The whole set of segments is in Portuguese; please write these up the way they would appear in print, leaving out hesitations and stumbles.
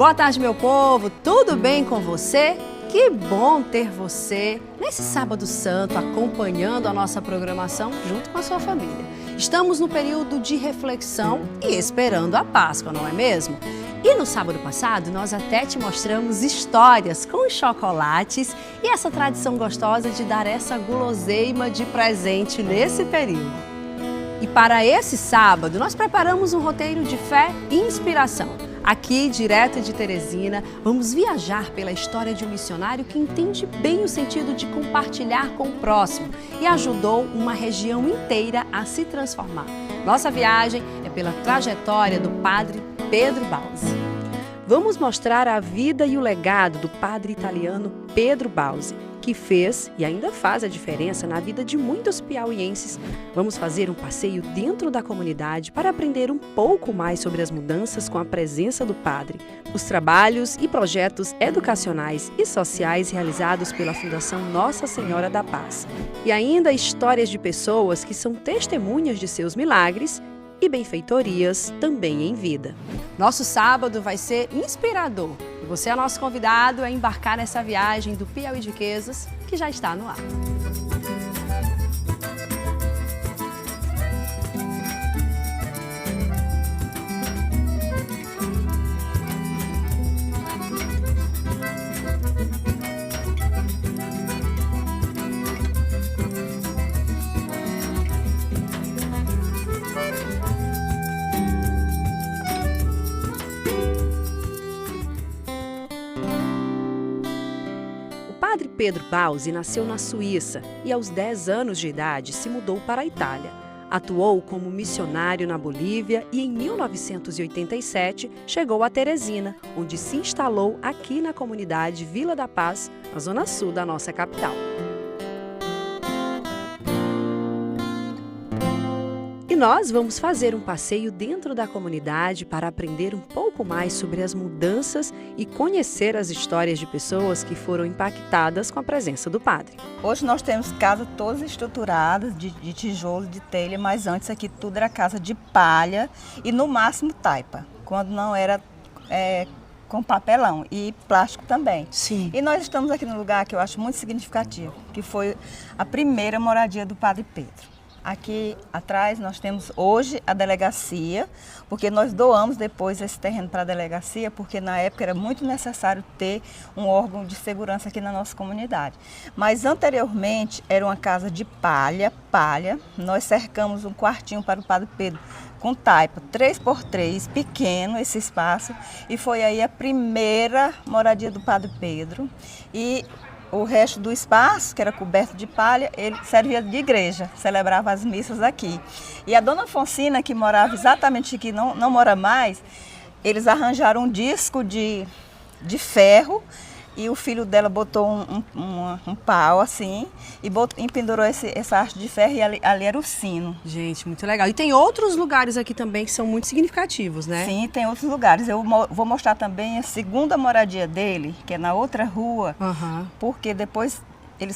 Boa tarde, meu povo, tudo bem com você? Que bom ter você nesse sábado santo acompanhando a nossa programação junto com a sua família. Estamos no período de reflexão e esperando a Páscoa, não é mesmo? E no sábado passado nós até te mostramos histórias com chocolates e essa tradição gostosa de dar essa guloseima de presente nesse período. E para esse sábado nós preparamos um roteiro de fé e inspiração. Aqui, direto de Teresina, vamos viajar pela história de um missionário que entende bem o sentido de compartilhar com o próximo e ajudou uma região inteira a se transformar. Nossa viagem é pela trajetória do padre Pedro Bausi. Vamos mostrar a vida e o legado do padre italiano Pedro Bausi, que fez e ainda faz a diferença na vida de muitos piauienses. Vamos fazer um passeio dentro da comunidade para aprender um pouco mais sobre as mudanças com a presença do padre, os trabalhos e projetos educacionais e sociais realizados pela Fundação Nossa Senhora da Paz. E ainda histórias de pessoas que são testemunhas de seus milagres e benfeitorias também em vida. Nosso sábado vai ser inspirador. E você é nosso convidado a embarcar nessa viagem do Piauí de Quesos, que já está no ar. Padre Pedro Bausi nasceu na Suíça e aos 10 anos de idade se mudou para a Itália. Atuou como missionário na Bolívia e em 1987 chegou a Teresina, onde se instalou aqui na comunidade Vila da Paz, na zona sul da nossa capital. E nós vamos fazer um passeio dentro da comunidade para aprender um pouco mais sobre as mudanças e conhecer as histórias de pessoas que foram impactadas com a presença do padre. Hoje nós temos casas todas estruturadas de tijolo, de telha, mas antes aqui tudo era casa de palha e no máximo taipa, quando não era com papelão e plástico também. Sim. E nós estamos aqui num lugar que eu acho muito significativo, que foi a primeira moradia do padre Pedro. Aqui atrás nós temos hoje a delegacia, porque nós doamos depois esse terreno para a delegacia, porque na época era muito necessário ter um órgão de segurança aqui na nossa comunidade. Mas anteriormente era uma casa de palha. Nós cercamos um quartinho para o padre Pedro com taipa, 3x3, pequeno esse espaço, e foi aí a primeira moradia do padre Pedro. E o resto do espaço, que era coberto de palha, ele servia de igreja, celebrava as missas aqui. E a dona Fonsina, que morava exatamente aqui, não mora mais, eles arranjaram um disco de ferro e o filho dela botou um pau assim e pendurou essa haste de ferro e ali era o sino. Gente, muito legal. E tem outros lugares aqui também que são muito significativos, né? Sim, tem outros lugares. Eu vou mostrar também a segunda moradia dele, que é na outra rua, porque depois ele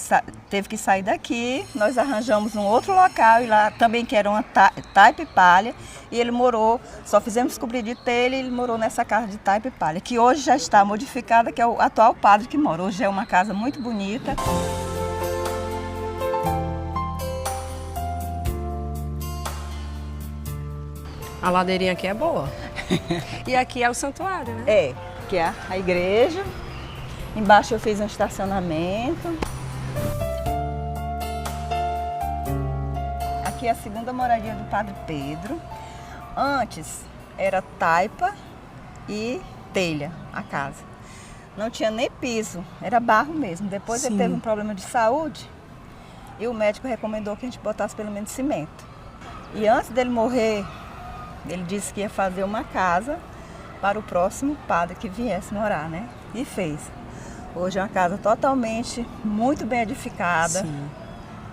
teve que sair daqui, nós arranjamos um outro local e lá também que era uma taipa e palha e ele morou, só fizemos cobrir de telha e ele morou nessa casa de taipa e palha, que hoje já está modificada, que é o atual padre que mora. Hoje é uma casa muito bonita. A ladeirinha aqui é boa. E aqui é o santuário, né? É, que é a igreja. Embaixo eu fiz um estacionamento. Aqui é a segunda moradia do padre Pedro. Antes era taipa e telha a casa. Não tinha nem piso, era barro mesmo. Depois ele teve um problema de saúde e o médico recomendou que a gente botasse pelo menos cimento. E antes dele morrer, ele disse que ia fazer uma casa para o próximo padre que viesse morar, né? E fez. Hoje é uma casa totalmente, muito bem edificada,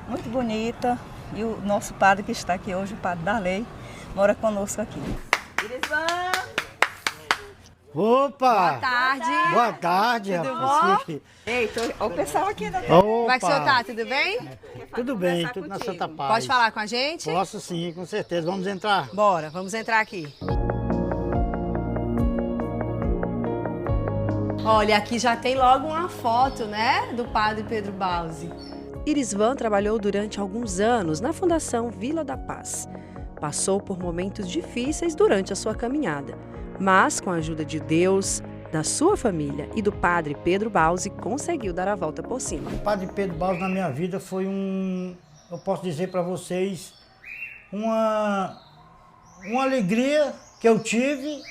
muito bonita. E o nosso padre que está aqui hoje, o padre Darley, mora conosco aqui. Opa! Boa tarde! Boa tarde, tudo rapaz. bom? Eita, olha o pessoal aqui da Como é que o senhor tá? Tudo bem? Tudo bem, tudo na Santa Paz. Pode falar com a gente? Posso sim, com certeza. Vamos entrar? Bora, vamos entrar aqui. Olha, aqui já tem logo uma foto, né, do padre Pedro Bausi. Irisvan trabalhou durante alguns anos na Fundação Vila da Paz. Passou por momentos difíceis durante a sua caminhada, mas com a ajuda de Deus, da sua família e do padre Pedro Bausi, conseguiu dar a volta por cima. O padre Pedro Bausi na minha vida foi eu posso dizer para vocês, uma alegria que eu tive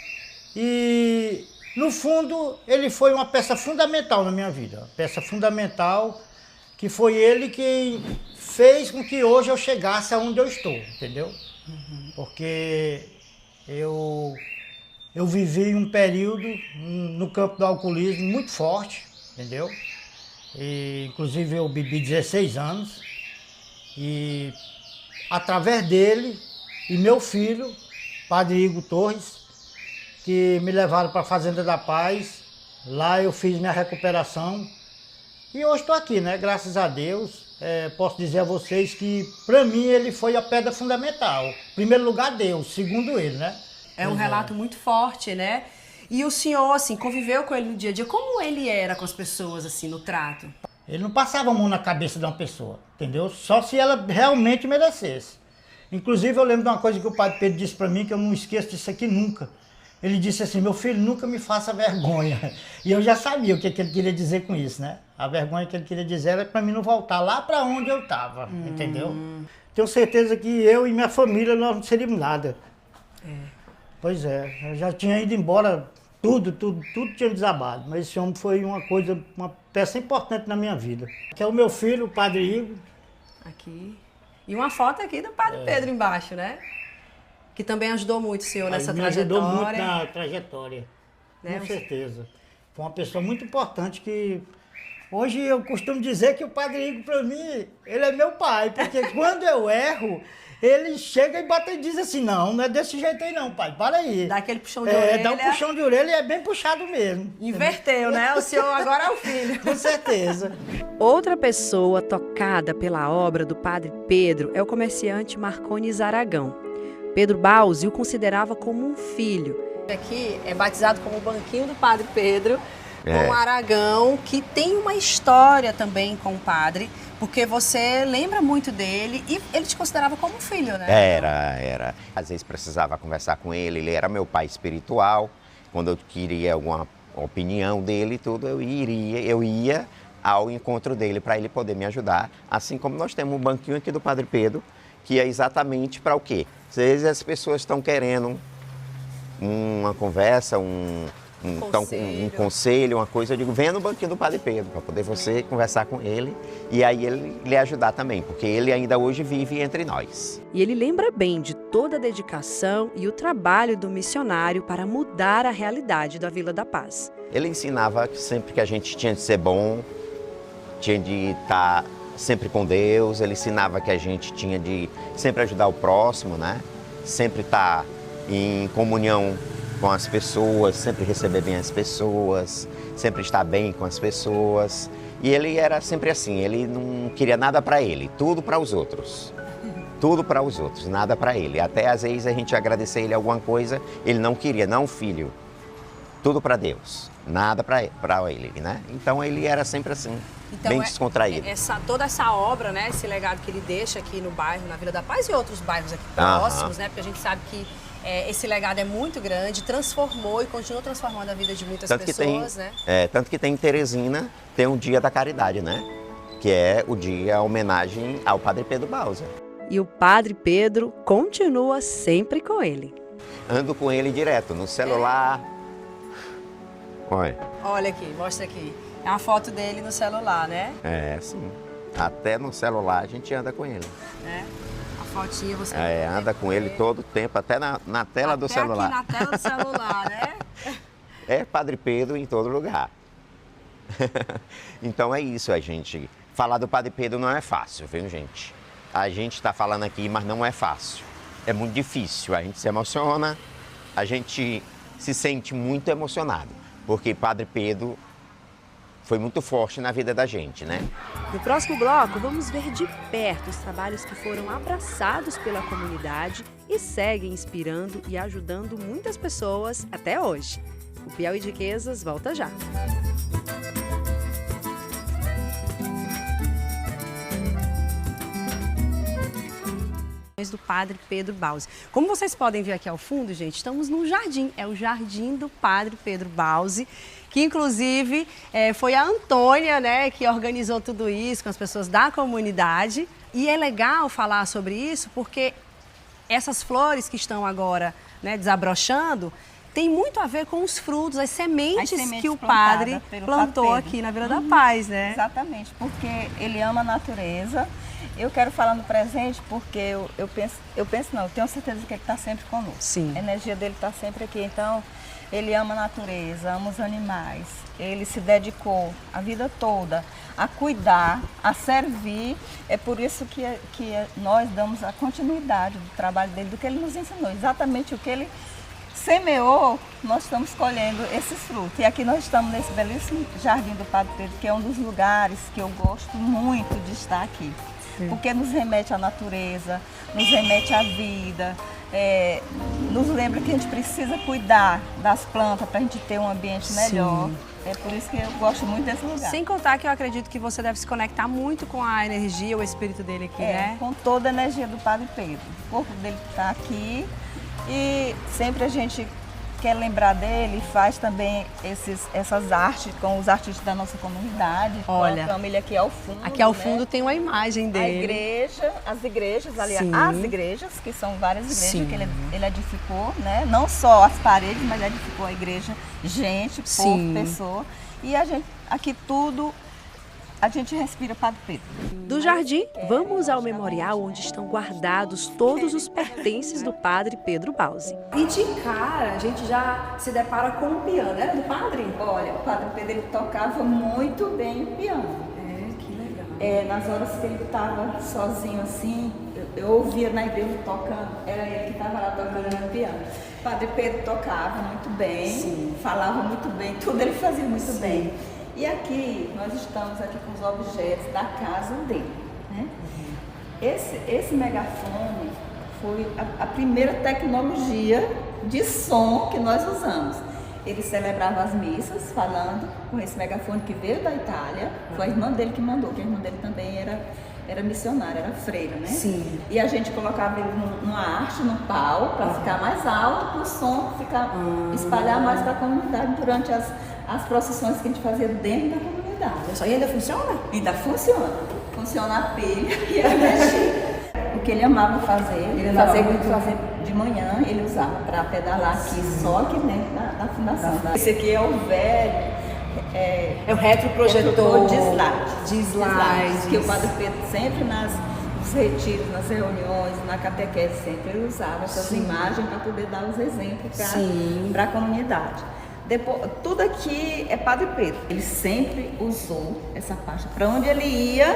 e, no fundo, ele foi uma peça fundamental na minha vida. Peça fundamental que foi ele que fez com que hoje eu chegasse aonde eu estou, entendeu? Porque eu vivi um período no campo do alcoolismo muito forte, entendeu? E, inclusive eu bebi 16 anos e através dele e meu filho, padre Igor Torres, que me levaram para a Fazenda da Paz, lá eu fiz minha recuperação e hoje estou aqui, né? Graças a Deus. Posso dizer a vocês que, para mim, ele foi a pedra fundamental. Em primeiro lugar, Deus, segundo ele, né? É um relato muito forte, né? E o senhor, assim, conviveu com ele no dia a dia. Como ele era com as pessoas, assim, no trato? Ele não passava a mão na cabeça de uma pessoa, entendeu? Só se ela realmente merecesse. Inclusive, eu lembro de uma coisa que o padre Pedro disse para mim, que eu não esqueço disso aqui nunca. Ele disse assim, meu filho, nunca me faça vergonha. E eu já sabia o que ele queria dizer com isso, né? A vergonha que ele queria dizer era para mim não voltar lá para onde eu estava, entendeu? Tenho certeza que eu e minha família nós não seríamos nada. Pois é, eu já tinha ido embora, tudo tinha desabado. Mas esse homem foi uma peça importante na minha vida. Que é o meu filho, o padre Igor. Aqui. E uma foto aqui do padre Pedro embaixo, né? Que também ajudou muito o senhor nessa trajetória. Me ajudou muito na trajetória, né? Com certeza. Foi uma pessoa muito importante que... Hoje eu costumo dizer que o padre Igor, para mim, ele é meu pai. Porque quando eu erro, ele chega e bate e diz assim, não é desse jeito aí não, pai, para aí. Dá aquele puxão de orelha. Dá um puxão de orelha e é bem puxado mesmo. Inverteu, né? O senhor agora é o filho. Com certeza. Outra pessoa tocada pela obra do padre Pedro é o comerciante Marcones Aragão. Pedro Bausi o considerava como um filho. Aqui é batizado como o banquinho do padre Pedro, com Aragão, que tem uma história também com o padre, porque você lembra muito dele e ele te considerava como um filho, né? Era. Às vezes precisava conversar com ele era meu pai espiritual. Quando eu queria alguma opinião dele e tudo, eu ia ao encontro dele para ele poder me ajudar. Assim como nós temos um banquinho aqui do padre Pedro, que é exatamente para o quê? Às vezes as pessoas estão querendo uma conversa, um conselho, uma coisa, eu digo, venha no banquinho do padre Pedro, para poder você conversar com ele e aí ele lhe ajudar também, porque ele ainda hoje vive entre nós. E ele lembra bem de toda a dedicação e o trabalho do missionário para mudar a realidade da Vila da Paz. Ele ensinava sempre que a gente tinha de ser bom, tinha de estar sempre com Deus, ele ensinava que a gente tinha de sempre ajudar o próximo, né? Sempre estar em comunhão com as pessoas, sempre receber bem as pessoas, sempre estar bem com as pessoas. E ele era sempre assim, ele não queria nada para ele, tudo para os outros. Tudo para os outros, nada para ele. Até às vezes a gente agradecer ele alguma coisa, ele não queria, não filho. Tudo para Deus, nada para ele, né? Então ele era sempre assim, bem descontraído. Toda essa obra, né, esse legado que ele deixa aqui no bairro, na Vila da Paz e outros bairros aqui próximos, né? Porque a gente sabe que esse legado é muito grande, transformou e continua transformando a vida de muitas pessoas, né? Tanto que tem em Teresina, tem um Dia da Caridade, né? Que é o dia, a homenagem ao padre Pedro Bausi. E o padre Pedro continua sempre com ele. Ando com ele direto, no celular. Olha aqui, mostra aqui. É uma foto dele no celular, né? Sim. Até no celular a gente anda com ele. A fotinha você... anda com ele todo o tempo, até na tela do celular. Até aqui na tela do celular, né? É Padre Pedro em todo lugar. Então é isso, a gente... Falar do Padre Pedro não é fácil, viu, gente? A gente está falando aqui, mas não é fácil. É muito difícil, a gente se emociona, a gente se sente muito emocionado. Porque Padre Pedro foi muito forte na vida da gente, né? No próximo bloco, vamos ver de perto os trabalhos que foram abraçados pela comunidade e seguem inspirando e ajudando muitas pessoas até hoje. O Piauí de Riquezas volta já. Do Padre Pedro Bausi. Como vocês podem ver aqui ao fundo, gente, estamos num jardim. É o Jardim do Padre Pedro Bausi, que inclusive foi a Antônia, né, que organizou tudo isso com as pessoas da comunidade. E é legal falar sobre isso porque essas flores que estão agora, né, desabrochando, tem muito a ver com os frutos, as sementes que o padre plantou aqui na Vila da Paz, né? Exatamente, porque ele ama a natureza. Eu quero falar no presente porque eu tenho certeza que ele está sempre conosco. Sim. A energia dele está sempre aqui. Então, ele ama a natureza, ama os animais. Ele se dedicou a vida toda a cuidar, a servir. É por isso que nós damos a continuidade do trabalho dele, do que ele nos ensinou. Exatamente o que ele semeou, nós estamos colhendo esses frutos. E aqui nós estamos nesse belíssimo Jardim do Padre Pedro, que é um dos lugares que eu gosto muito de estar aqui. Porque nos remete à natureza, nos remete à vida, nos lembra que a gente precisa cuidar das plantas para a gente ter um ambiente melhor. Sim. É por isso que eu gosto muito desse lugar. Sem contar que eu acredito que você deve se conectar muito com a energia, o espírito dele aqui, né? Com toda a energia do Padre Pedro. O corpo dele está aqui e sempre a gente quer lembrar dele, faz também essas artes com os artistas da nossa comunidade. Olha, colocamos ele aqui ao fundo. Aqui ao fundo, né, tem uma imagem dele. A igreja, as igrejas, aliás, as igrejas, que são várias igrejas. Sim. Que ele edificou, né? Não só as paredes, mas edificou a igreja, gente, povo, pessoa. E a gente, aqui tudo, a gente respira Padre Pedro. Do jardim, vamos ao memorial onde estão guardados todos os pertences do Padre Pedro Bausi. E de cara, a gente já se depara com o piano, era do padre? Olha, o Padre Pedro ele tocava muito bem o piano. Que legal. Nas horas que ele estava sozinho assim, eu ouvia na igreja tocando, era ele que estava lá tocando no piano. O Padre Pedro tocava muito bem, falava muito bem, tudo ele fazia muito bem. E aqui, nós estamos aqui com os objetos da casa dele, né? Esse megafone foi a primeira tecnologia de som que nós usamos. Ele celebrava as missas falando com esse megafone que veio da Itália, foi a irmã dele que mandou, porque a irmã dele também era missionária, era freira, né? Sim. E a gente colocava ele numa haste, no pau, para ficar mais alto, para o som espalhar mais para a comunidade durante as procissões que a gente fazia dentro da comunidade. Isso aí ainda funciona? Ainda funciona. Funciona a pilha e a energia. O que ele amava fazer, fazer de manhã, ele usava para pedalar aqui, só aqui dentro da fundação. Esse aqui é o velho. É o retroprojetor de slide. Que o Padre Pedro sempre nos retiros, nas reuniões, na catequese, sempre ele usava essas imagens para poder dar os exemplos para a comunidade. Depois, tudo aqui é Padre Pedro. Ele sempre usou essa pasta. Para onde ele ia,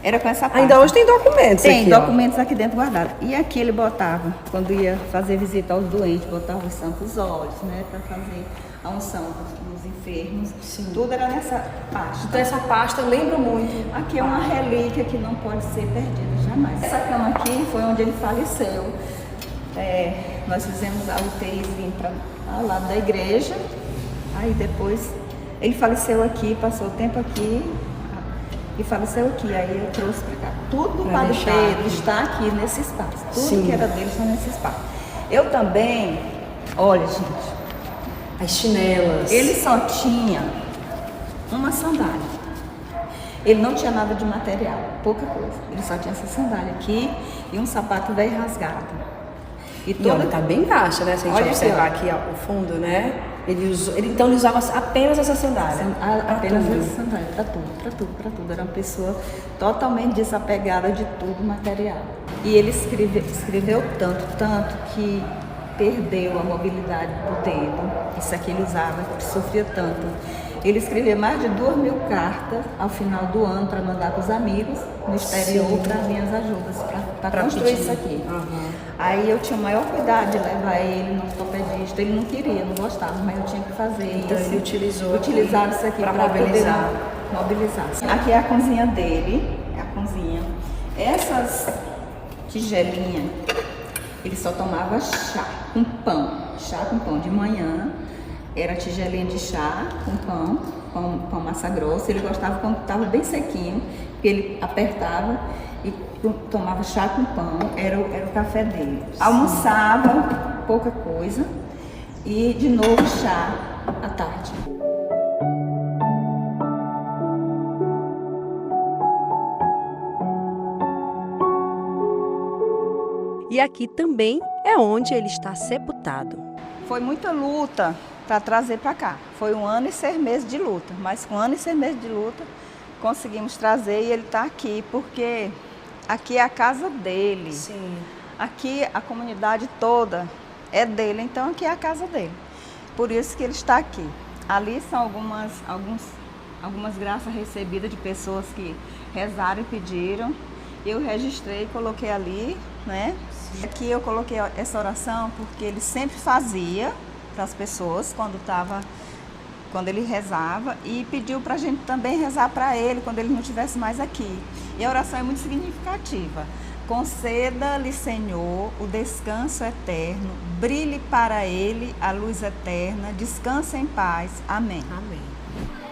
era com essa pasta. Ainda hoje tem documentos aqui. Tem documentos aqui dentro guardados. E aqui ele botava, quando ia fazer visita aos doentes, botava os santos óleos, né? Para fazer a unção dos enfermos. Sim. Tudo era nessa pasta. Então essa pasta eu lembro muito. Aqui é uma relíquia que não pode ser perdida jamais. Essa cama aqui foi onde ele faleceu. Nós fizemos a UTI ao lado da igreja. Aí depois ele faleceu aqui, passou o tempo aqui e faleceu aqui. Aí eu trouxe para cá. Tudo do Padre Pedro está aqui nesse espaço. Tudo que era dele está nesse espaço. Eu também, olha, gente, as chinelas. Ele só tinha uma sandália. Ele não tinha nada de material, pouca coisa. Ele só tinha essa sandália aqui e um sapato velho rasgado. E olha, tá bem baixa, né? Se a gente observar aqui o fundo, né? Então ele usava apenas essa sandália. Apenas essa sandália, para tudo. Era uma pessoa totalmente desapegada de tudo material. E ele escreveu tanto que perdeu a mobilidade do dedo. Isso aqui ele usava, sofria tanto. Ele escrevia mais de 2.000 cartas ao final do ano para mandar para os amigos no exterior para as minhas ajudas, para construir isso aqui. Aí eu tinha o maior cuidado de levar ele no ortopedista. Ele não queria, não gostava, mas eu tinha que fazer. Então ele utilizava isso aqui para mobilizar. Aqui é a cozinha dele, Essas tigelinhas, ele só tomava chá com pão de manhã. Era tigelinha de chá com pão massa grossa. Ele gostava quando estava bem sequinho, porque ele apertava e tomava chá com pão, era o café dele. Almoçava pouca coisa e de novo chá à tarde. E aqui também é onde ele está sepultado. Foi muita luta para trazer para cá. Foi 1 ano e 6 meses de luta, mas com 1 ano e 6 meses de luta conseguimos trazer e ele está aqui, porque aqui é a casa dele. Sim. Aqui a comunidade toda é dele, então aqui é a casa dele. Por isso que ele está aqui. Ali são algumas graças recebidas de pessoas que rezaram e pediram. Eu registrei e coloquei ali, né? Sim. Aqui eu coloquei essa oração porque ele sempre fazia para as pessoas quando ele rezava, e pediu para a gente também rezar para ele quando ele não estivesse mais aqui. E a oração é muito significativa. Conceda-lhe, Senhor, o descanso eterno, brilhe para ele a luz eterna, descanse em paz. Amém. Amém.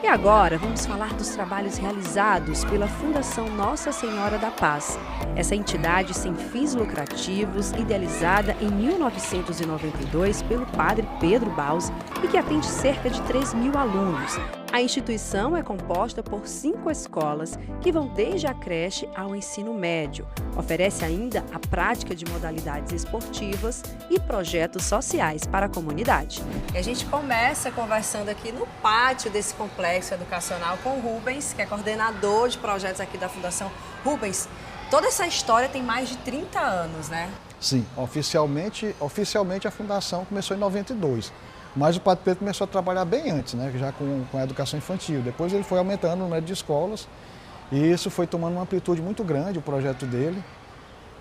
E agora vamos falar dos trabalhos realizados pela Fundação Nossa Senhora da Paz. Essa entidade sem fins lucrativos, idealizada em 1992 pelo padre Pedro Baus e que atende cerca de 3.000 alunos. A instituição é composta por 5 escolas que vão desde a creche ao ensino médio. Oferece ainda a prática de modalidades esportivas e projetos sociais para a comunidade. E a gente começa conversando aqui no pátio desse complexo educacional com o Rubens, que é coordenador de projetos aqui da Fundação. Rubens, toda essa história tem mais de 30 anos, né? Sim, oficialmente a fundação começou em 92. Mas o Padre Pedro começou a trabalhar bem antes, né? Já com a educação infantil. Depois ele foi aumentando o número de escolas e isso foi tomando uma amplitude muito grande, o projeto dele.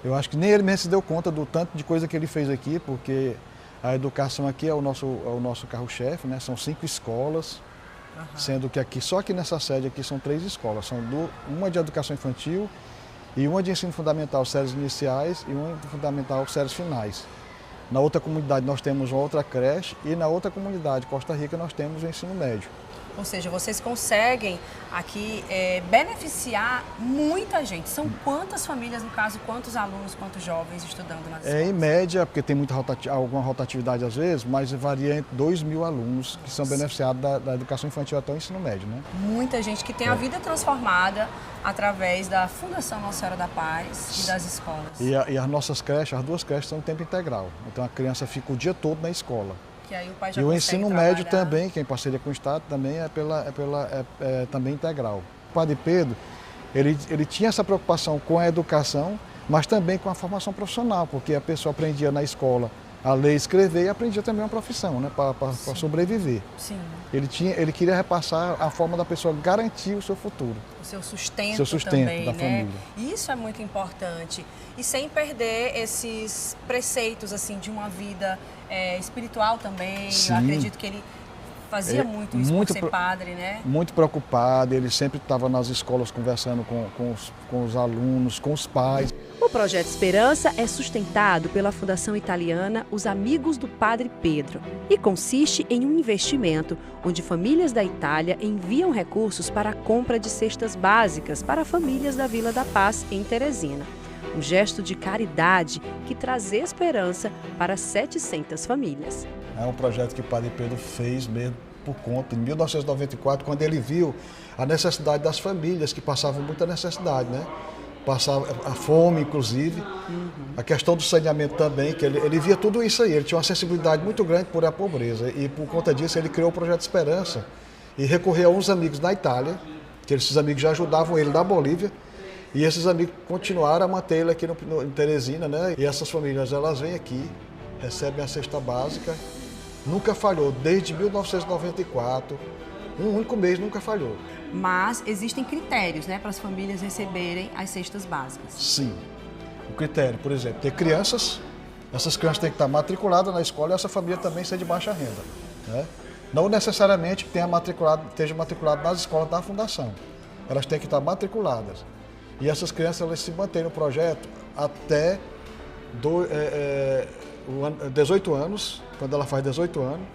Eu acho que nem ele mesmo se deu conta do tanto de coisa que ele fez aqui, porque a educação aqui é o nosso carro-chefe, né? São 5 escolas, sendo que aqui, só aqui nessa sede aqui são 3 escolas. São uma de educação infantil e uma de ensino fundamental, séries iniciais, e uma de fundamental, séries finais. Na outra comunidade nós temos uma outra creche e na outra comunidade, Costa Rica, nós temos o ensino médio. Ou seja, vocês conseguem aqui beneficiar muita gente. São quantas famílias, no caso, quantos alunos, quantos jovens estudando nas escolas? Em média, porque tem alguma rotatividade às vezes, mas varia entre 2.000 alunos que são beneficiados da educação infantil até o ensino médio, né? Muita gente que tem a vida transformada através da Fundação Nossa Senhora da Paz e das escolas. E as nossas creches, as 2 creches são em tempo integral. Então a criança fica o dia todo na escola. Que aí o pai já e o ensino médio trabalhar. também, que é em parceria com o Estado, também é também integral. O Padre Pedro, ele tinha essa preocupação com a educação, mas também com a formação profissional, porque a pessoa aprendia na escola a ler e escrever e aprendia também uma profissão, né, para sobreviver. Sim. Ele queria repassar a forma da pessoa garantir o seu futuro. O seu sustento também, da né? família. Isso é muito importante. E sem perder esses preceitos assim de uma vida espiritual também. Sim. Eu acredito que ele fazia muito isso por ser padre, né? Muito preocupado, ele sempre estava nas escolas conversando com os alunos, com os pais. O Projeto Esperança é sustentado pela Fundação Italiana Os Amigos do Padre Pedro e consiste em um investimento onde famílias da Itália enviam recursos para a compra de cestas básicas para famílias da Vila da Paz, em Teresina. Um gesto de caridade que traz esperança para 700 famílias. É um projeto que o Padre Pedro fez mesmo por conta, em 1994, quando ele viu a necessidade das famílias, que passavam muita necessidade, né? Passava a fome, inclusive, a questão do saneamento também, que ele via tudo isso aí, ele tinha uma sensibilidade muito grande por a pobreza e por conta disso ele criou o Projeto Esperança e recorreu a uns amigos na Itália, que esses amigos já ajudavam ele na Bolívia, e esses amigos continuaram a manter ele aqui em Teresina, né? E essas famílias, elas vêm aqui, recebem a cesta básica, nunca falhou, desde 1994, um único mês nunca falhou. Mas existem critérios, né, para as famílias receberem as cestas básicas. Sim. O critério, por exemplo, ter crianças, essas crianças têm que estar matriculadas na escola e essa família também ser de baixa renda, né? Não necessariamente que esteja matriculado nas escolas da Fundação. Elas têm que estar matriculadas. E essas crianças elas se mantêm no projeto até 18 anos, quando ela faz 18 anos,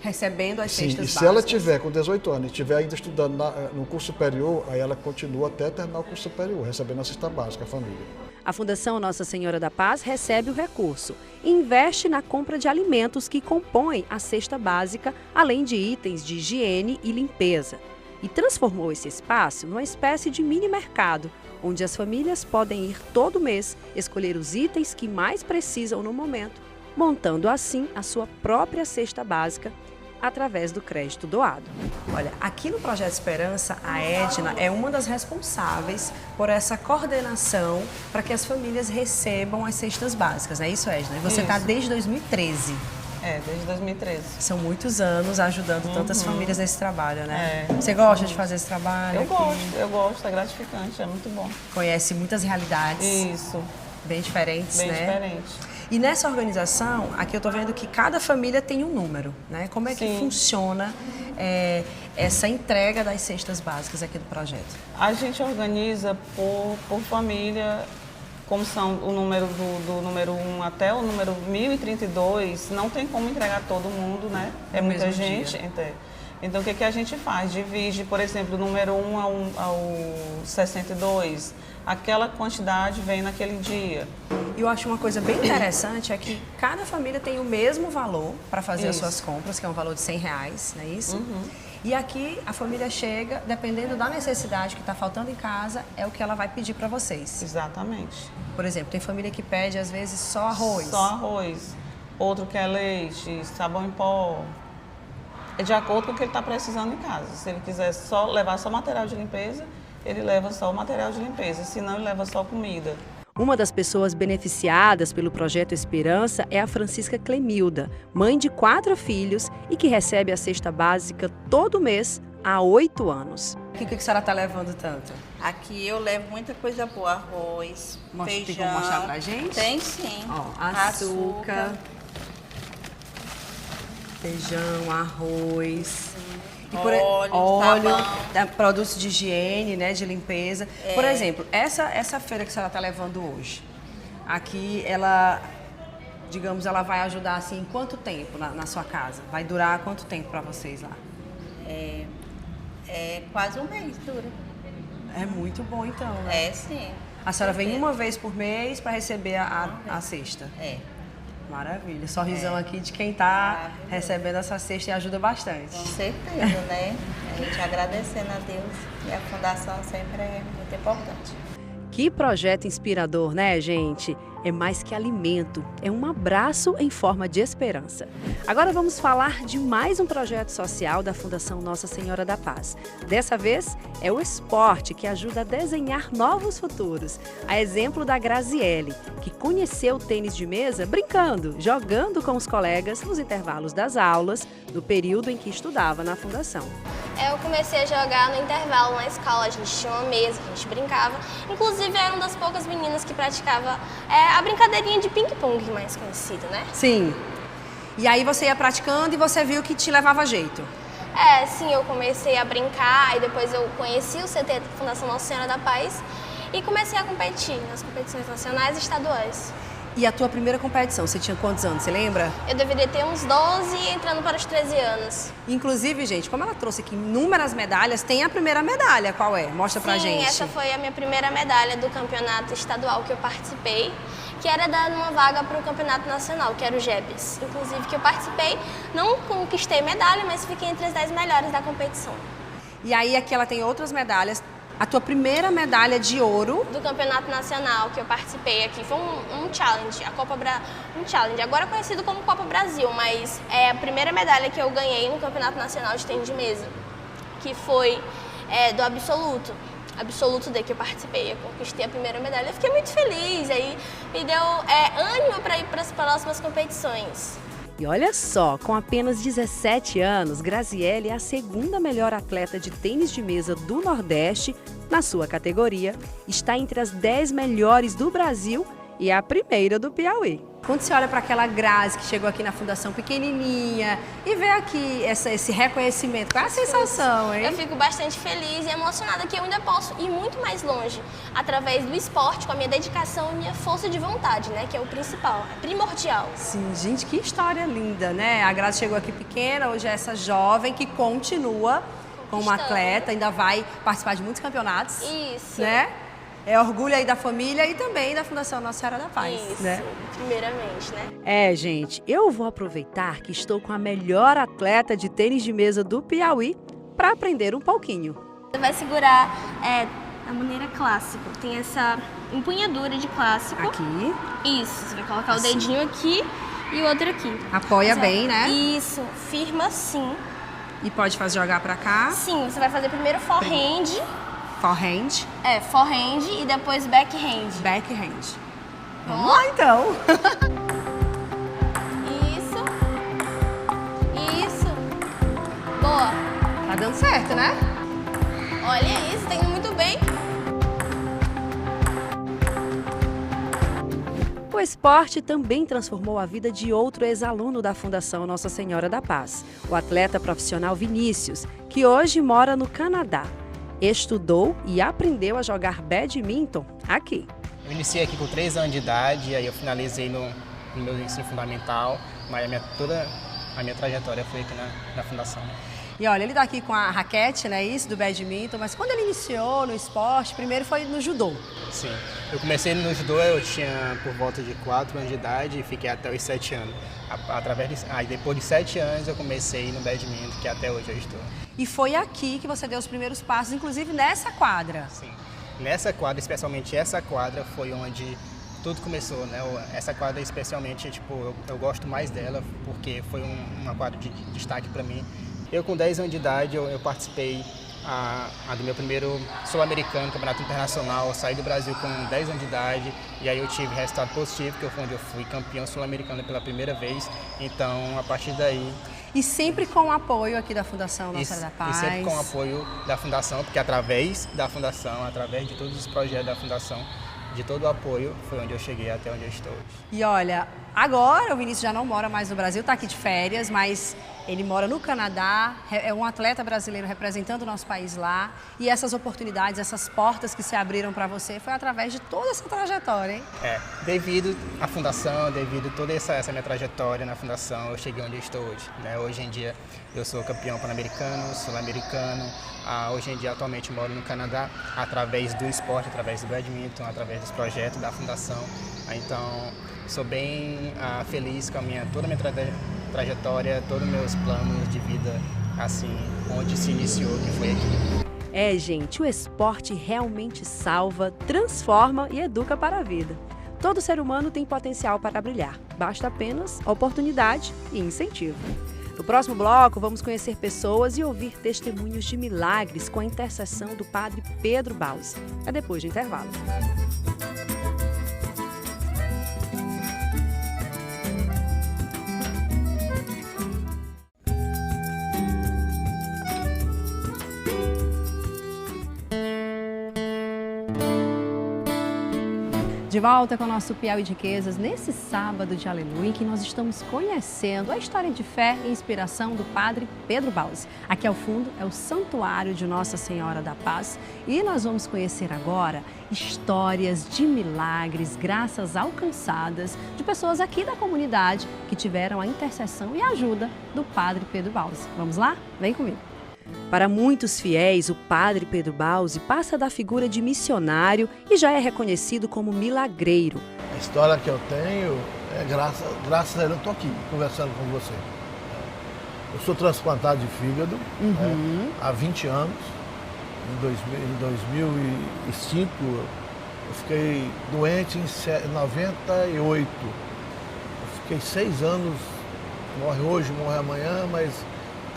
Recebendo as Sim, cestas e básicas. se ela tiver com 18 anos e estiver ainda estudando no curso superior, aí ela continua até terminar o curso superior, recebendo a cesta básica, a família. A Fundação Nossa Senhora da Paz recebe o recurso e investe na compra de alimentos que compõem a cesta básica, além de itens de higiene e limpeza. E transformou esse espaço numa espécie de mini mercado, onde as famílias podem ir todo mês escolher os itens que mais precisam no momento, montando assim a sua própria cesta básica através do crédito doado. Olha, aqui no Projeto Esperança, a Edna é uma das responsáveis por essa coordenação para que as famílias recebam as cestas básicas, não é isso, Edna? E você está desde 2013. Desde 2013. São muitos anos ajudando tantas famílias nesse trabalho, né? Você gosta de fazer esse trabalho? Eu gosto, é gratificante, é muito bom. Conhece muitas realidades. Isso. Bem diferentes, Bem né? diferente. E nessa organização, aqui eu estou vendo que cada família tem um número, né? Como é que funciona essa entrega das cestas básicas aqui do projeto? A gente organiza por família, como são o número do número 1 até o número 1032, não tem como entregar todo mundo, né? É No muita mesmo gente. dia. Então, o que a gente faz? Divide, por exemplo, do número 1 ao 62, aquela quantidade vem naquele dia. E eu acho uma coisa bem interessante é que cada família tem o mesmo valor para fazer as Isso. suas compras, que é um valor de R$100, não é isso? E aqui a família chega, dependendo da necessidade que está faltando em casa, é o que ela vai pedir para vocês. Exatamente. Por exemplo, tem família que pede às vezes só arroz. Só arroz. Outro quer leite, sabão em pó. É de acordo com o que ele está precisando em casa. Se ele quiser levar só material de limpeza, ele leva só o material de limpeza. Se não, ele leva só comida. Uma das pessoas beneficiadas pelo Projeto Esperança é a Francisca Clemilda, mãe de 4 filhos e que recebe a cesta básica todo mês há 8 anos. O que a senhora está levando tanto? Aqui eu levo muita coisa boa, arroz, feijão. Tem como mostrar pra gente? Tem sim. Ó, açúcar, feijão, arroz. E Óleo, sabão. Produtos de higiene, né, de limpeza. Por exemplo, essa feira que a senhora está levando hoje, aqui ela, digamos, ela vai ajudar assim em quanto tempo na sua casa? Vai durar quanto tempo para vocês lá? É quase um mês, dura. É muito bom então, né? É sim. A senhora vem uma vez por mês para receber a cesta? É. Maravilha. Sorrisão aqui de quem está recebendo essa cesta e ajuda bastante. Com certeza, né? A gente agradecendo a Deus e a fundação sempre é muito importante. Que projeto inspirador, né, gente? É mais que alimento, é um abraço em forma de esperança. Agora vamos falar de mais um projeto social da Fundação Nossa Senhora da Paz. Dessa vez é o esporte que ajuda a desenhar novos futuros. A exemplo da Graziele, que conheceu o tênis de mesa brincando, jogando com os colegas nos intervalos das aulas, no período em que estudava na Fundação. Eu comecei a jogar no intervalo na escola, a gente tinha uma mesa, a gente brincava. Inclusive, era uma das poucas meninas que praticava a brincadeirinha de ping-pong, mais conhecida, né? Sim. E aí você ia praticando e você viu que te levava jeito. Sim, eu comecei a brincar, aí depois eu conheci o CT da Fundação Nossa Senhora da Paz e comecei a competir nas competições nacionais e estaduais. E a tua primeira competição, você tinha quantos anos, você lembra? Eu deveria ter uns 12, entrando para os 13 anos. Inclusive, gente, como ela trouxe aqui inúmeras medalhas, tem a primeira medalha, qual é? Mostra pra gente. Sim, essa foi a minha primeira medalha do campeonato estadual que eu participei, que era dando uma vaga para o campeonato nacional, que era o GEBES. Inclusive, que eu participei, não conquistei medalha, mas fiquei entre as 10 melhores da competição. E aí aqui ela tem outras medalhas. A tua primeira medalha de ouro do campeonato nacional que eu participei aqui foi um challenge, um challenge, agora conhecido como Copa Brasil, mas é a primeira medalha que eu ganhei no campeonato nacional de tênis de mesa, que foi do Absoluto D que eu participei. Eu conquistei a primeira medalha, eu fiquei muito feliz, aí me deu ânimo para ir para as próximas competições. E olha só, com apenas 17 anos, Graziele é a segunda melhor atleta de tênis de mesa do Nordeste na sua categoria, está entre as 10 melhores do Brasil e a primeira do Piauí. Quando você olha para aquela Grazi que chegou aqui na Fundação pequenininha e vê aqui esse reconhecimento, qual é a sensação, hein? Eu fico bastante feliz e emocionada que eu ainda posso ir muito mais longe através do esporte, com a minha dedicação e minha força de vontade, né? Que é o principal, é primordial. Sim, gente, que história linda, né? A Grazi chegou aqui pequena, hoje é essa jovem que continua como atleta, ainda vai participar de muitos campeonatos. Isso. Né? É orgulho aí da família e também da Fundação Nossa Senhora da Paz. Isso, né? primeiramente, né? É, gente, eu vou aproveitar que estou com a melhor atleta de tênis de mesa do Piauí para aprender um pouquinho. Você vai segurar da maneira clássica. Tem essa empunhadura de clássico. Aqui. Isso, você vai colocar o dedinho aqui e o outro aqui. Apoia bem, né? Isso, firma sim. E pode jogar para cá. Sim, você vai fazer primeiro forehand. Forehand. Forehand e depois backhand. Backhand. Vamos lá, então. Isso. Boa. Tá dando certo, né? Olha isso, tá indo muito bem. O esporte também transformou a vida de outro ex-aluno da Fundação Nossa Senhora da Paz, o atleta profissional Vinícius, que hoje mora no Canadá. Estudou e aprendeu a jogar badminton aqui. Eu iniciei aqui com 3 anos de idade, aí eu finalizei no meu ensino fundamental, mas toda a minha trajetória foi aqui na Fundação. E olha, ele tá aqui com a raquete, né, isso, do badminton, mas quando ele iniciou no esporte, primeiro foi no judô. Sim, eu comecei no judô, eu tinha por volta de 4 anos de idade e fiquei até os 7 anos. Aí depois de 7 anos eu comecei no badminton, que até hoje eu estou. E foi aqui que você deu os primeiros passos, inclusive nessa quadra. Sim, nessa quadra, especialmente essa quadra, foi onde tudo começou, né? Essa quadra especialmente, eu gosto mais dela porque foi uma quadra de destaque para mim. Eu com 10 anos de idade, eu participei do meu primeiro Sul-Americano, Campeonato Internacional. Eu saí do Brasil com 10 anos de idade e aí eu tive resultado positivo, que foi onde eu fui campeão sul-americano pela primeira vez. Então, a partir daí... E sempre com o apoio aqui da Fundação Nossa Senhora da Paz. E sempre com o apoio da Fundação, porque através da Fundação, através de todos os projetos da Fundação, de todo o apoio, foi onde eu cheguei até onde eu estou hoje. E olha, agora o Vinícius já não mora mais no Brasil, está aqui de férias, mas ele mora no Canadá, é um atleta brasileiro representando o nosso país lá. E essas oportunidades, essas portas que se abriram para você, foi através de toda essa trajetória, hein? Devido à Fundação, devido a toda essa minha trajetória na Fundação, eu cheguei onde eu estou hoje, né? Hoje em dia eu sou campeão pan-americano, sul-americano. Hoje em dia, atualmente, moro no Canadá, através do esporte, através do badminton, através dos projetos da Fundação. Então, sou bem feliz com toda a minha trajetória, todos os meus planos de vida, assim, onde se iniciou, que foi aqui. É, gente, o esporte realmente salva, transforma e educa para a vida. Todo ser humano tem potencial para brilhar, basta apenas oportunidade e incentivo. No próximo bloco, vamos conhecer pessoas e ouvir testemunhos de milagres com a intercessão do Padre Pedro Bausi. É depois do intervalo. De volta com o nosso Piauí de Riquezas, nesse sábado de Aleluia, em que nós estamos conhecendo a história de fé e inspiração do Padre Pedro Bausi. Aqui ao fundo é o Santuário de Nossa Senhora da Paz e nós vamos conhecer agora histórias de milagres, graças alcançadas de pessoas aqui da comunidade que tiveram a intercessão e a ajuda do Padre Pedro Bausi. Vamos lá? Vem comigo! Para muitos fiéis, o Padre Pedro Bausi passa da figura de missionário e já é reconhecido como milagreiro. A história que eu tenho é graças a ele eu estou aqui conversando com você. Eu sou transplantado de fígado há 20 anos. Em 2005 eu fiquei doente em 98. Eu fiquei 6 anos, morre hoje, morre amanhã, mas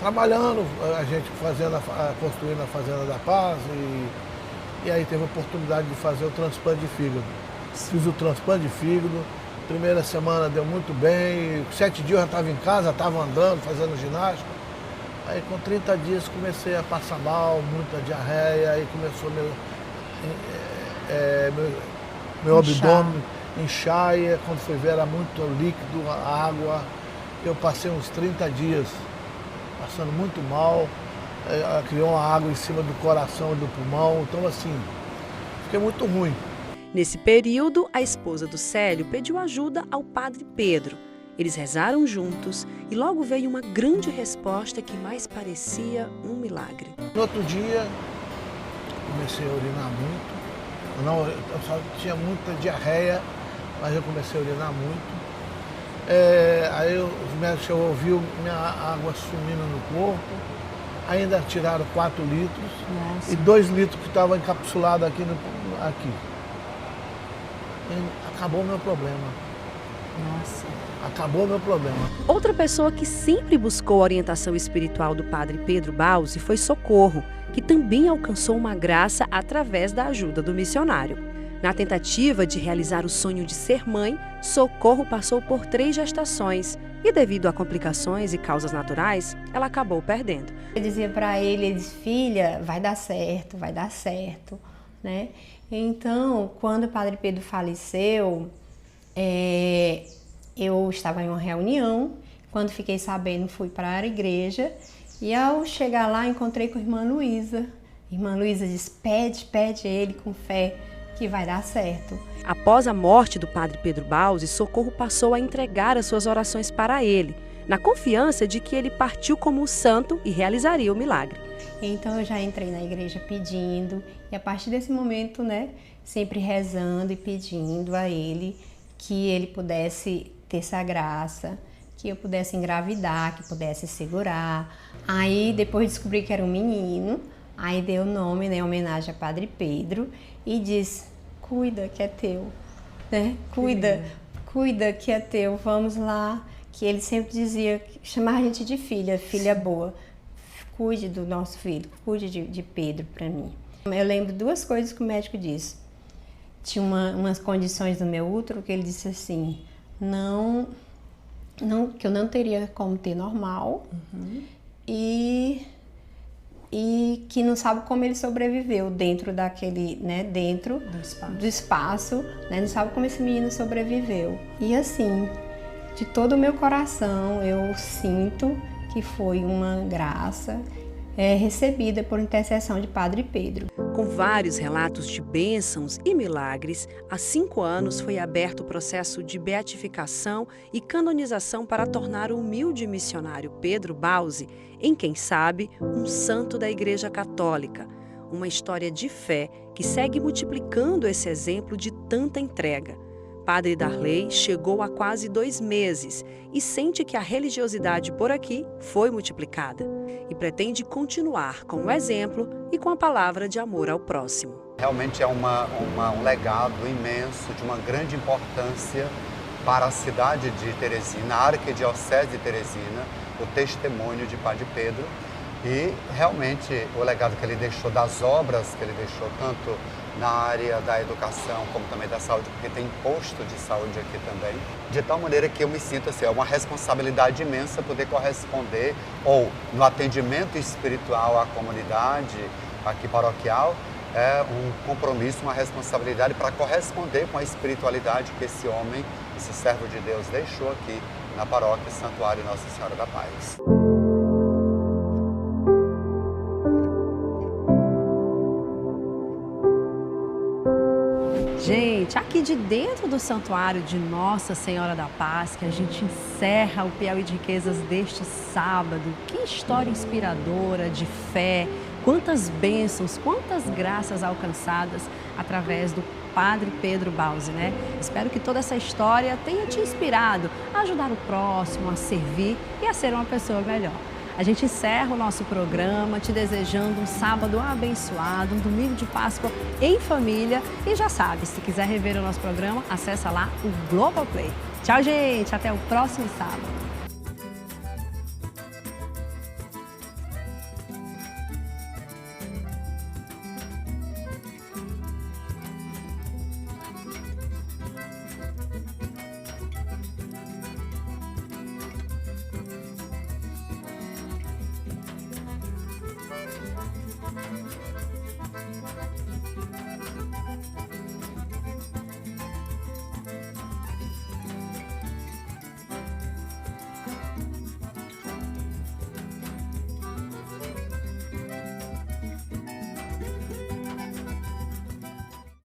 trabalhando, a gente construindo a Fazenda da Paz e aí teve a oportunidade de fazer o transplante de fígado. Fiz o transplante de fígado, primeira semana deu muito bem, 7 dias eu já estava em casa, estava andando, fazendo ginástica. Aí com 30 dias comecei a passar mal, muita diarreia, aí começou meu abdômen enxaia, quando foi ver era muito líquido, a água. Eu passei uns 30 dias passando muito mal, criou uma água em cima do coração e do pulmão, então assim, fiquei muito ruim. Nesse período, a esposa do Célio pediu ajuda ao padre Pedro. Eles rezaram juntos e logo veio uma grande resposta que mais parecia um milagre. No outro dia, comecei a urinar muito. Eu só tinha muita diarreia, mas eu comecei a urinar muito. Aí os médicos ouviram minha água sumindo no corpo. Ainda tiraram 4 litros. Nossa. E 2 litros que estavam encapsulados aqui. E acabou o meu problema. Nossa. Acabou o meu problema. Outra pessoa que sempre buscou a orientação espiritual do padre Pedro Bausi foi Socorro, que também alcançou uma graça através da ajuda do missionário. Na tentativa de realizar o sonho de ser mãe, Socorro passou por 3 gestações e, devido a complicações e causas naturais, ela acabou perdendo. Eu dizia para ele disse, filha, vai dar certo, né? Então, quando o padre Pedro faleceu, eu estava em uma reunião, quando fiquei sabendo fui para a igreja e ao chegar lá encontrei com a irmã Luísa. A irmã Luísa disse, pede ele com fé que vai dar certo. Após a morte do padre Pedro Bausi, Socorro passou a entregar as suas orações para ele, na confiança de que ele partiu como um santo e realizaria o milagre. Então eu já entrei na igreja pedindo e a partir desse momento, né, sempre rezando e pedindo a ele que ele pudesse ter essa graça, que eu pudesse engravidar, que pudesse segurar. Aí depois descobri que era um menino, aí deu o nome, né, em homenagem a Padre Pedro e disse, cuida que é teu, né? Cuida que é teu, vamos lá. Que ele sempre dizia, chamar a gente de filha boa. Cuide do nosso filho, cuide de Pedro para mim. Eu lembro 2 coisas que o médico disse. Tinha umas condições no meu útero que ele disse assim, que eu não teria como ter normal e que não sabe como ele sobreviveu dentro daquele, né, dentro do espaço, né, não sabe como esse menino sobreviveu. E assim, de todo o meu coração, eu sinto que foi uma graça recebida por intercessão de Padre Pedro. Com vários relatos de bênçãos e milagres, há 5 anos foi aberto o processo de beatificação e canonização para tornar o humilde missionário Pedro Bausi em, quem sabe, um santo da Igreja Católica. Uma história de fé que segue multiplicando esse exemplo de tanta entrega. Padre Darley chegou há quase 2 meses e sente que a religiosidade por aqui foi multiplicada e pretende continuar com o exemplo e com a palavra de amor ao próximo. Realmente é um legado imenso, de uma grande importância para a cidade de Teresina, a Arquidiocese de Teresina, o testemunho de Padre Pedro e realmente o legado que ele deixou, das obras que ele deixou, tanto na área da educação, como também da saúde, porque tem posto de saúde aqui também, de tal maneira que eu me sinto assim, é uma responsabilidade imensa poder corresponder, ou no atendimento espiritual à comunidade aqui paroquial, é um compromisso, uma responsabilidade para corresponder com a espiritualidade que esse homem, esse servo de Deus deixou aqui na paróquia Santuário Nossa Senhora da Paz. Gente, aqui de dentro do Santuário de Nossa Senhora da Paz, que a gente encerra o Piauí de Riquezas deste sábado. Que história inspiradora de fé, quantas bênçãos, quantas graças alcançadas através do Padre Pedro Bausi, né? Espero que toda essa história tenha te inspirado a ajudar o próximo, a servir e a ser uma pessoa melhor. A gente encerra o nosso programa te desejando um sábado abençoado, um domingo de Páscoa em família. E já sabe, se quiser rever o nosso programa, acessa lá o Globoplay. Tchau, gente! Até o próximo sábado.